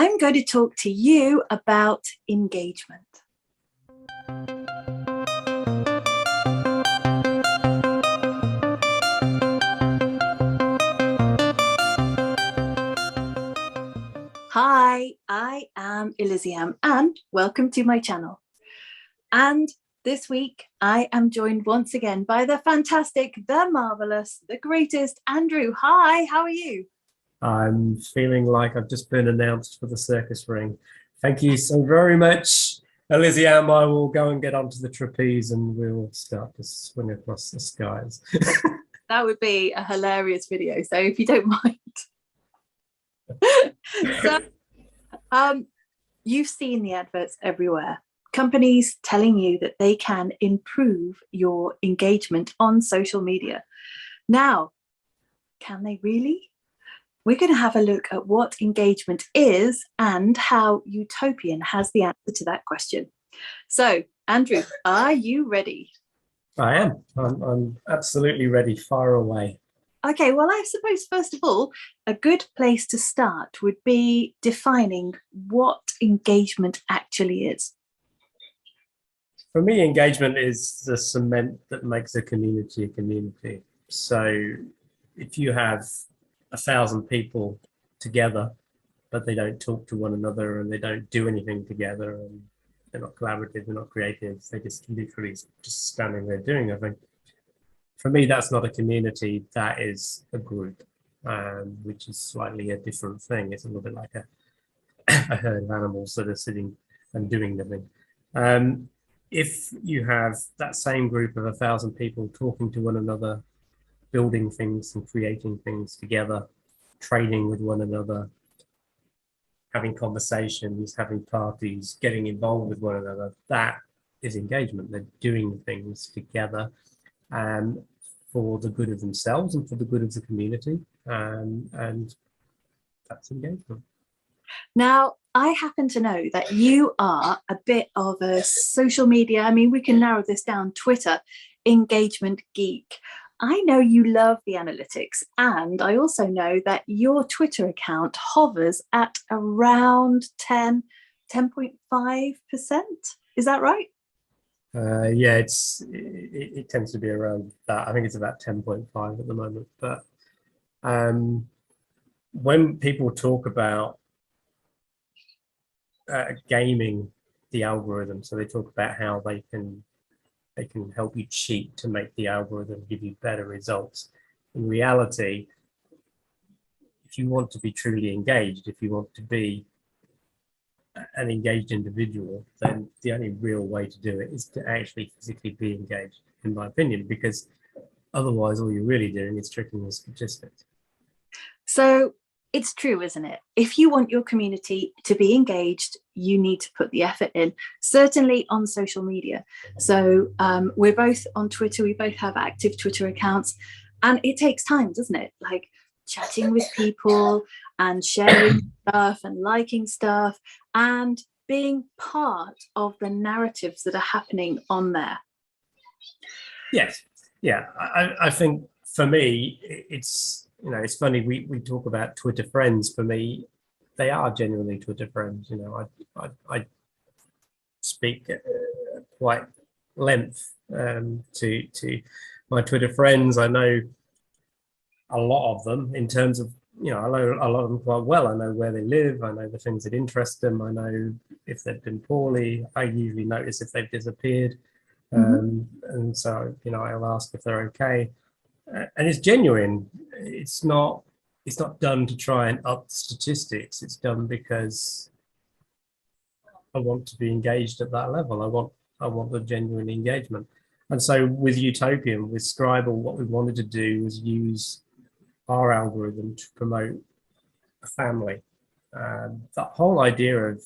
I'm going to talk to you about engagement. Hi, I am Eliziam and welcome to my channel. And this week I am joined once again by the fantastic, the marvelous, the greatest Andrew. Hi, how are you? I'm feeling like I've just been announced for the circus ring. Thank you so very much, Eliziam. I will go and get onto the trapeze and we'll start to swing across the skies. That would be a hilarious video, so if you don't mind. So, you've seen the adverts everywhere. Companies telling you that they can improve your engagement on social media. Now, can they really? We're going to have a look at what engagement is and how YouTopian has the answer to that question. So, Andrew, are you ready? I am. I'm absolutely ready. Fire away. Okay, well, I suppose, first of all, a good place to start would be defining what engagement actually is. For me, engagement is the cement that makes a community a community. So if you have 1,000 people together, but they don't talk to one another and they don't do anything together and they're not collaborative, they're not creative, they just literally just standing there doing nothing. For me, that's not a community, that is a group, which is slightly a different thing. It's a little bit like a herd of animals that are sitting and doing nothing. If you have that same group of 1,000 people talking to one another, building things and creating things together, trading with one another, having conversations, having parties, getting involved with one another, that is engagement. They're doing things together for the good of themselves and for the good of the community, and that's engagement. Now, I happen to know that you are a bit of a social media, I mean, we can narrow this down, Twitter engagement geek. I know you love the analytics, and I also know that your Twitter account hovers at around 10.5%. Is that right? Yeah, it tends to be around that. I think it's about 10.5 at the moment. But when people talk about gaming the algorithm, so they talk about how they can help you cheat to make the algorithm give you better results. In reality, if you want to be truly engaged, if you want to be an engaged individual, then the only real way to do it is to actually physically be engaged, in my opinion, because otherwise all you're really doing is tricking the statistics. So it's true, isn't it? If you want your community to be engaged, you need to put the effort in, certainly on social media. So we're both on Twitter, we both have active Twitter accounts, and it takes time, doesn't it? Like chatting with people and sharing stuff and liking stuff and being part of the narratives that are happening on there. Yes, yeah, I think for me, it's, you know, it's funny, we talk about Twitter friends. For me, they are genuinely Twitter friends. You know, I speak quite length to my Twitter friends. I know a lot of them in terms of, you know, I know a lot of them quite well. I know where they live. I know the things that interest them. I know if they've been poorly. I usually notice if they've disappeared. And so, you know, I'll ask if they're okay. And it's genuine. It's not done to try and up statistics. It's done because I want to be engaged at that level. I want the genuine engagement. And so with YouTopian, with Scribble, what we wanted to do was use our algorithm to promote a family. The whole idea of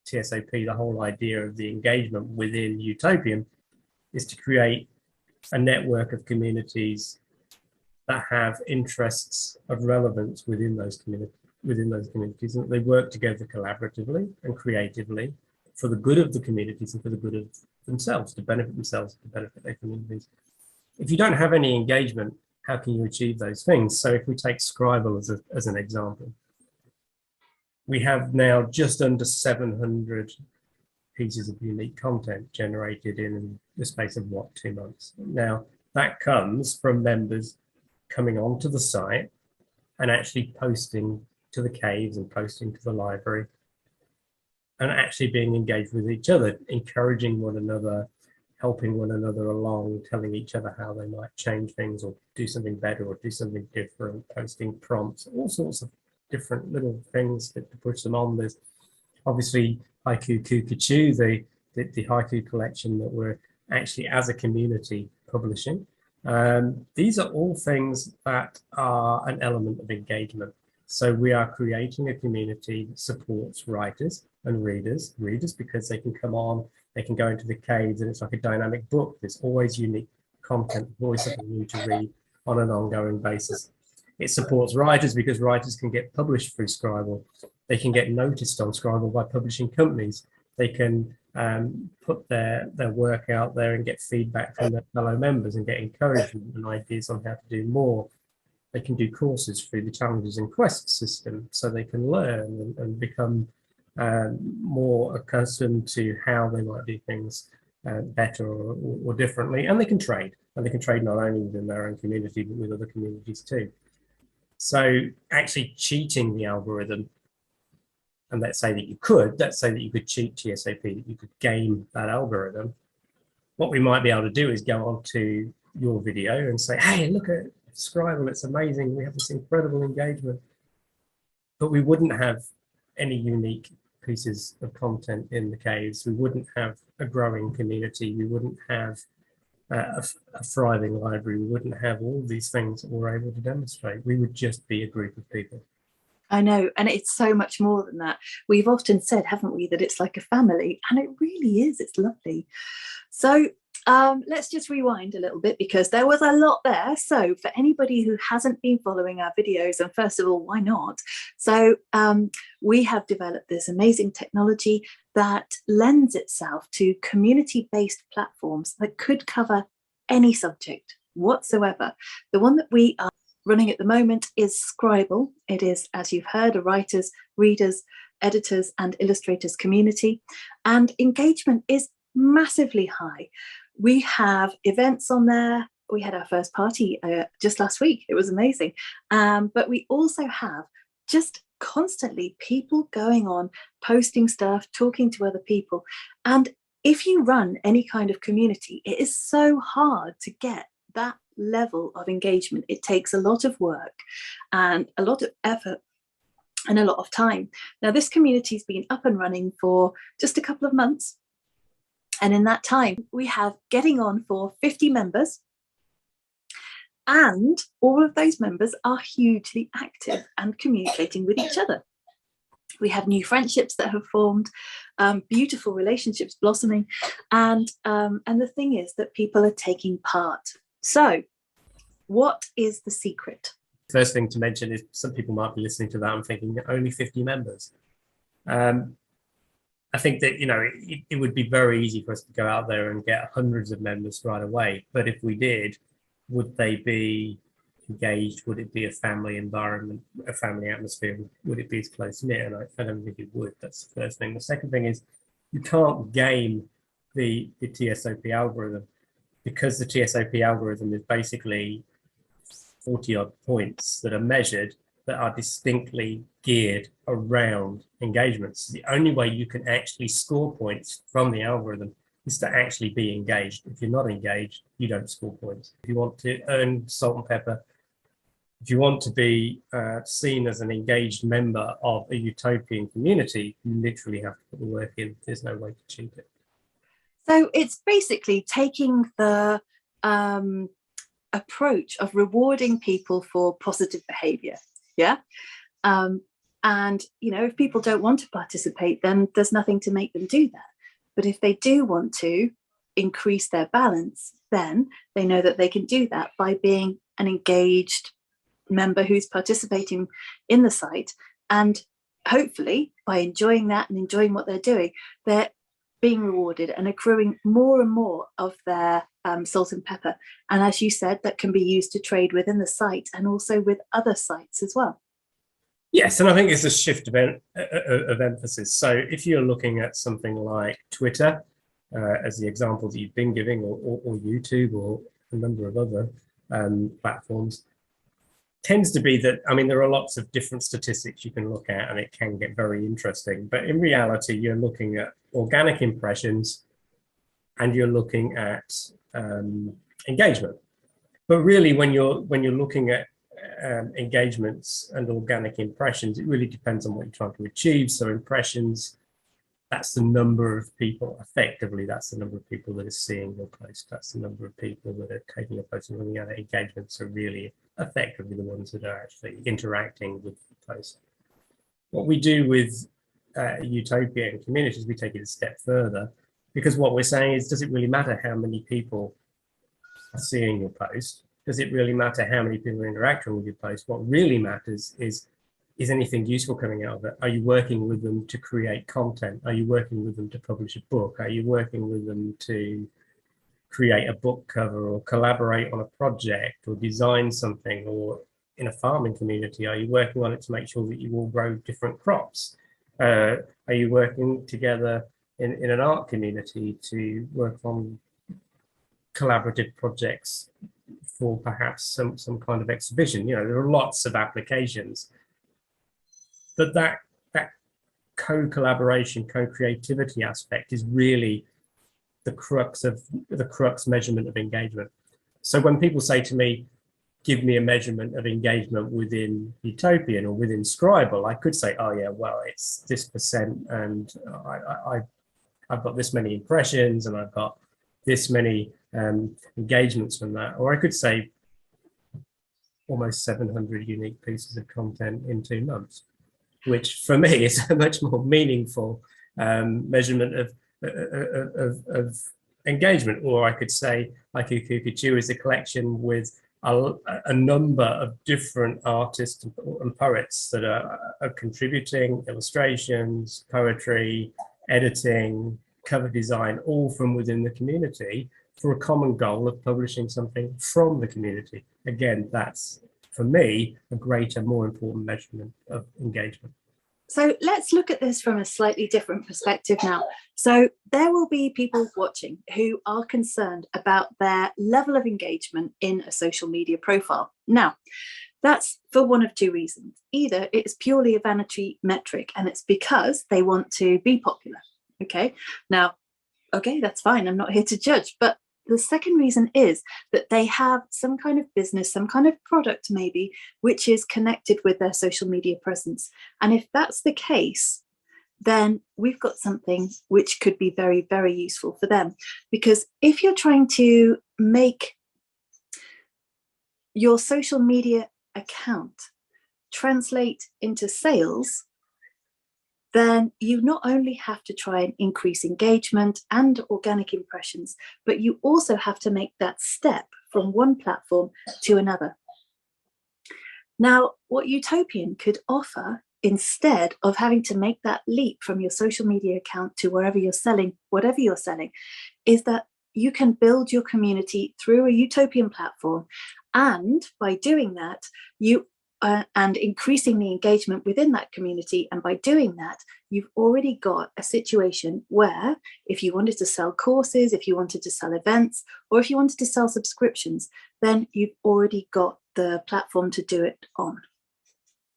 TSOP, the whole idea of the engagement within YouTopian is to create a network of communities that have interests of relevance within those communities, and that they work together collaboratively and creatively for the good of the communities and for the good of themselves, to benefit themselves, to benefit their communities. If you don't have any engagement, how can you achieve those things? So if we take Scribble as an example, We have now just under 700 pieces of unique content generated in the space of, what, 2 months. Now, that comes from members coming onto the site and actually posting to the caves and posting to the library and actually being engaged with each other, encouraging one another, helping one another along, telling each other how they might change things or do something better or do something different, posting prompts, all sorts of different little things to push them on. There's obviously Haiku Kukachu, the haiku collection that we're actually, as a community, publishing. These are all things that are an element of engagement. So we are creating a community that supports writers and readers because they can come on, they can go into the caves, and it's like a dynamic book. There's always unique content, always something new to read on an ongoing basis. It supports writers because writers can get published through Scribble. They can get noticed on Scribble by publishing companies. They can put their work out there and get feedback from their fellow members and get encouragement and ideas on how to do more. They can do courses through the Challenges and Quests system, so they can learn and become more accustomed to how they might do things better or differently. And they can trade. And they can trade not only within their own community, but with other communities too. So actually cheating the algorithm, and let's say that you could cheat TSOP, that you could game that algorithm. What we might be able to do is go onto your video and say, hey, look at Scribble, it's amazing, we have this incredible engagement. But we wouldn't have any unique pieces of content in the caves. We wouldn't have a growing community. We wouldn't have a thriving library. We wouldn't have all these things that we're able to demonstrate. We would just be a group of people. I know, and it's so much more than that. We've often said, haven't we, that it's like a family, and it really is. It's lovely. So let's just rewind a little bit, because there was a lot there. So for anybody who hasn't been following our videos, and first of all, why not? So we have developed this amazing technology that lends itself to community-based platforms that could cover any subject whatsoever. The one that we are running at the moment is Scribble. It is, as you've heard, a writers, readers, editors and illustrators community, and engagement is massively high. We have events on there. We had our first party just last week. It was amazing. But we also have just constantly people going on, posting stuff, talking to other people. And if you run any kind of community, it is so hard to get that level of engagement. It takes a lot of work and a lot of effort and a lot of time. Now, this community's been up and running for just a couple of months. And in that time, we have getting on for 50 members. And all of those members are hugely active and communicating with each other. We have new friendships that have formed, beautiful relationships blossoming. And the thing is that people are taking part. So what is the secret? First thing to mention is some people might be listening to that and thinking only 50 members. I think that, you know, it would be very easy for us to go out there and get hundreds of members right away. But if we did, would they be engaged? Would it be a family environment, a family atmosphere? Would it be as close knit? And I don't think it would. That's the first thing. The second thing is you can't game the TSOP algorithm, because the TSOP algorithm is basically 40 odd points that are measured that are distinctly geared around engagements. The only way you can actually score points from the algorithm is to actually be engaged. If you're not engaged, you don't score points. If you want to earn salt and pepper, if you want to be seen as an engaged member of a utopian community, you literally have to put the work in. There's no way to cheat it. So it's basically taking the approach of rewarding people for positive behavior. Yeah. And, you know, if people don't want to participate, then there's nothing to make them do that. But if they do want to increase their balance, then they know that they can do that by being an engaged member who's participating in the site. And hopefully by enjoying that and enjoying what they're doing, they're being rewarded and accruing more and more of their salt and pepper. And as you said, that can be used to trade within the site and also with other sites as well. Yes, and I think it's a shift of emphasis. So if you're looking at something like Twitter, as the example that you've been giving, or YouTube, or a number of other platforms, tends to be that, I mean, there are lots of different statistics you can look at, and it can get very interesting. But in reality, you're looking at organic impressions, and you're looking at engagement. But really, when you're looking at engagements and organic impressions, it really depends on what you're trying to achieve. So impressions, that's the number of people, effectively, that's the number of people that are seeing your post. That's the number of people that are taking a post and looking at it. Engagements are really effectively the ones that are actually interacting with the post. What we do with Utopian communities, we take it a step further, because what we're saying is, does it really matter how many people are seeing your post? Does it really matter how many people are interacting with your post? What really matters is anything useful coming out of it? Are you working with them to create content? Are you working with them to publish a book? Are you working with them to create a book cover, or collaborate on a project, or design something? Or in a farming community, are you working on it to make sure that you all grow different crops? Are you working together in an art community to work on collaborative projects for perhaps some kind of exhibition? You know, there are lots of applications, but that co-collaboration, co-creativity aspect is really the crux measurement of engagement. So when people say to me, give me a measurement of engagement within Utopian or within Scribble, I could say, oh yeah, well, it's this %, and I've got this many impressions, and I've got this many engagements from that. Or I could say almost 700 unique pieces of content in 2 months, which for me is a much more meaningful measurement of engagement. Or I could say like Cuckoo is a collection with a number of different artists and poets that are contributing illustrations, poetry, editing, cover design, all from within the community, for a common goal of publishing something from the community. Again, that's, for me, a greater, more important measurement of engagement. So let's look at this from a slightly different perspective now. So there will be people watching who are concerned about their level of engagement in a social media profile. Now, that's for one of 2 reasons. Either it's purely a vanity metric, and it's because they want to be popular. Okay, now, okay, that's fine. I'm not here to judge. But the second reason is that they have some kind of business, some kind of product maybe, which is connected with their social media presence. And if that's the case, then we've got something which could be very, very useful for them. Because if you're trying to make your social media account translate into sales, then you not only have to try and increase engagement and organic impressions, but you also have to make that step from one platform to another. Now, what Utopian could offer, instead of having to make that leap from your social media account to wherever you're selling, whatever you're selling, is that you can build your community through a Utopian platform. And by doing that, you and increasing the engagement within that community. And by doing that, you've already got a situation where if you wanted to sell courses, if you wanted to sell events, or if you wanted to sell subscriptions, then you've already got the platform to do it on.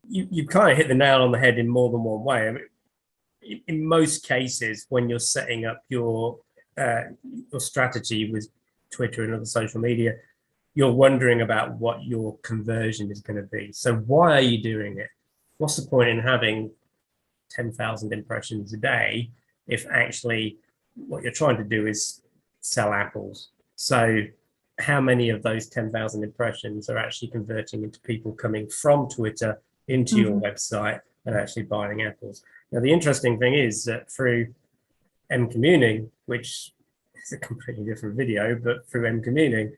You kind of hit the nail on the head in more than one way. I mean, in most cases, when you're setting up your strategy with Twitter and other social media, you're wondering about what your conversion is going to be. So why are you doing it? What's the point in having 10,000 impressions a day if actually what you're trying to do is sell apples? So how many of those 10,000 impressions are actually converting into people coming from Twitter into your website and actually buying apples? Now, the interesting thing is that through M-Communing, which is a completely different video, but through M-Communing,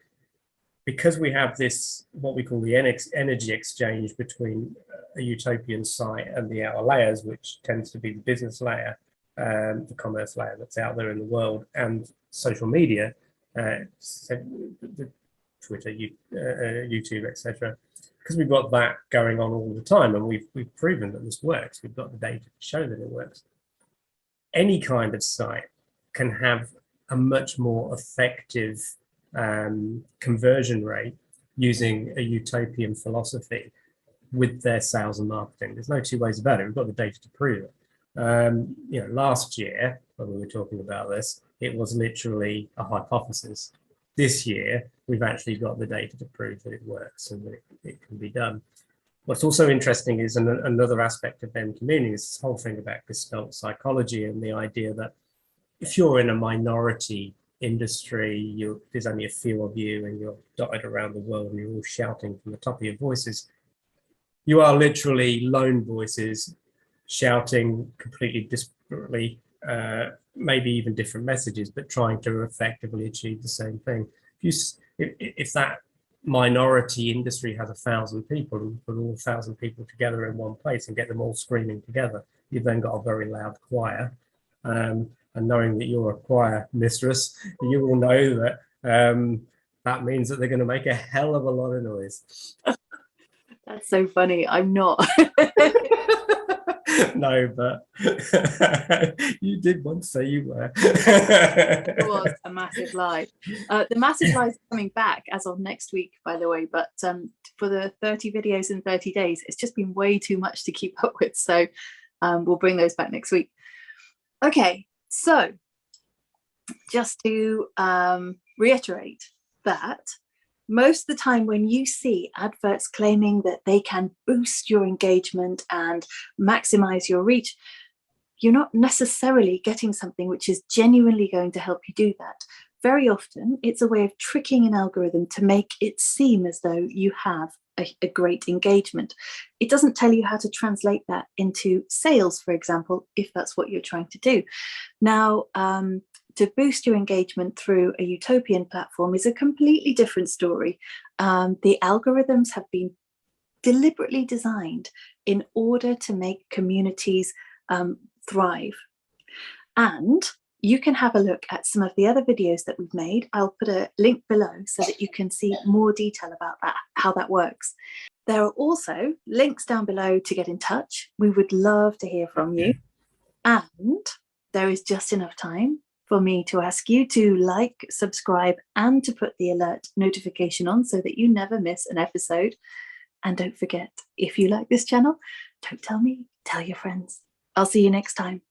because we have this, what we call the energy exchange between a Utopian site and the outer layers, which tends to be the business layer, the commerce layer that's out there in the world, and social media, so the Twitter, YouTube, etc. because we've got that going on all the time, and we've proven that this works. We've got the data to show that it works. Any kind of site can have a much more effective conversion rate using a utopian philosophy with their sales and marketing. There's no two ways about it. We've got the data to prove it. You know, last year when we were talking about this, it was literally a hypothesis. This year, we've actually got the data to prove that it works and that it can be done. What's also interesting is another aspect of them community is this whole thing about gestalt psychology and the idea that if you're in a minority industry, there's only a few of you and you're dotted around the world and you're all shouting from the top of your voices. You are literally lone voices shouting completely disparately, maybe even different messages, but trying to effectively achieve the same thing. If that minority industry has 1,000 people, and put all 1,000 people together in one place and get them all screaming together, you've then got a very loud choir. And knowing that you're a choir mistress, you will know that that means that they're going to make a hell of a lot of noise. That's so funny. I'm not. No, but you did once say you were. It was a massive lie. The massive lie is coming back as of next week, by the way, but for the 30 videos in 30 days, it's just been way too much to keep up with. So we'll bring those back next week. Okay, so just to reiterate that most of the time when you see adverts claiming that they can boost your engagement and maximize your reach, you're not necessarily getting something which is genuinely going to help you do that. Very often, it's a way of tricking an algorithm to make it seem as though you have a great engagement. It doesn't tell you how to translate that into sales, for example, if that's what you're trying to do. Now, to boost your engagement through a utopian platform is a completely different story. The algorithms have been deliberately designed in order to make communities thrive. And you can have a look at some of the other videos that we've made. I'll put a link below so that you can see more detail about that, how that works. There are also links down below to get in touch. We would love to hear from you. And there is just enough time for me to ask you to like, subscribe, and to put the alert notification on so that you never miss an episode. And don't forget, if you like this channel, don't tell me, tell your friends. I'll see you next time.